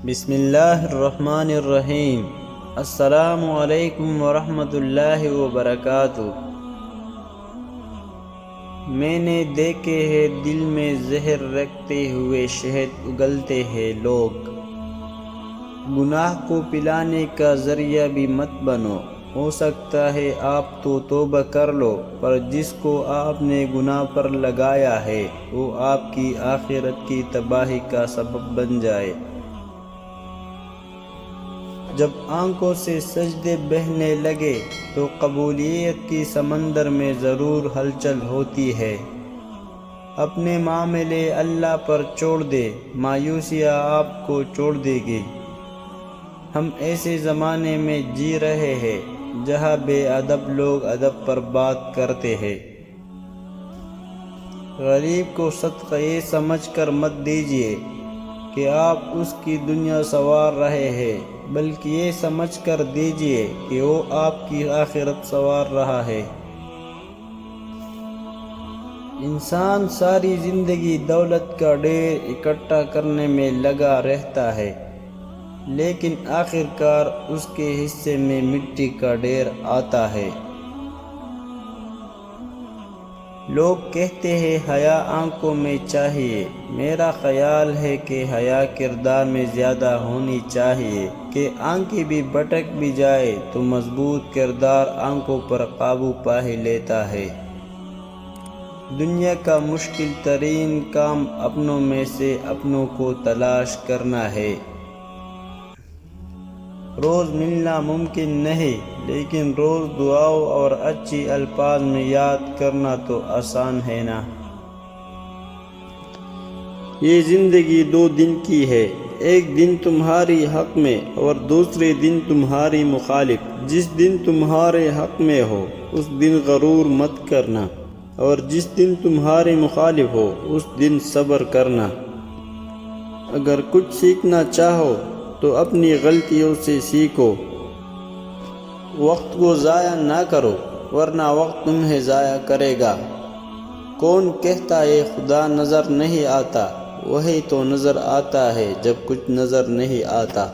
بسم اللہ الرحمن الرحیم۔ السلام علیکم ورحمۃ اللہ وبرکاتہ۔ میں نے دیکھے ہیں دل میں زہر رکھتے ہوئے شہد اگلتے ہیں لوگ۔ گناہ کو پلانے کا ذریعہ بھی مت بنو، ہو سکتا ہے آپ تو توبہ کر لو، پر جس کو آپ نے گناہ پر لگایا ہے وہ آپ کی آخرت کی تباہی کا سبب بن جائے۔ جب آنکھوں سے سجدے بہنے لگے تو قبولیت کی سمندر میں ضرور ہلچل ہوتی ہے۔ اپنے معاملے اللہ پر چھوڑ دے، مایوسیاں آپ کو چھوڑ دے گی۔ ہم ایسے زمانے میں جی رہے ہیں جہاں بے ادب لوگ ادب پر بات کرتے ہیں۔ غریب کو صدقہ یہ سمجھ کر مت دیجیے کہ آپ اس کی دنیا سنوار رہے ہیں، بلکہ یہ سمجھ کر دیجیے کہ وہ آپ کی آخرت سنوار رہا ہے۔ انسان ساری زندگی دولت کا ڈھیر اکٹھا کرنے میں لگا رہتا ہے، لیکن آخرکار اس کے حصے میں مٹی کا ڈھیر آتا ہے۔ لوگ کہتے ہیں حیا آنکھوں میں چاہیے، میرا خیال ہے کہ حیا کردار میں زیادہ ہونی چاہیے کہ آنکھیں بھی بھٹک بھی جائے تو مضبوط کردار آنکھوں پر قابو پا ہی لیتا ہے۔ دنیا کا مشکل ترین کام اپنوں میں سے اپنوں کو تلاش کرنا ہے۔ روز ملنا ممکن نہیں، لیکن روز دعاؤں اور اچھی الفاظ میں یاد کرنا تو آسان ہے نا۔ یہ زندگی 2 دن کی ہے، ایک دن تمہاری حق میں اور دوسرے دن تمہاری مخالف۔ جس دن تمہارے حق میں ہو اس دن غرور مت کرنا، اور جس دن تمہارے مخالف ہو اس دن صبر کرنا۔ اگر کچھ سیکھنا چاہو تو اپنی غلطیوں سے سیکھو۔ وقت کو ضائع نہ کرو ورنہ وقت تمہیں ضائع کرے گا۔ کون کہتا ہے خدا نظر نہیں آتا؟ وہی تو نظر آتا ہے جب کچھ نظر نہیں آتا۔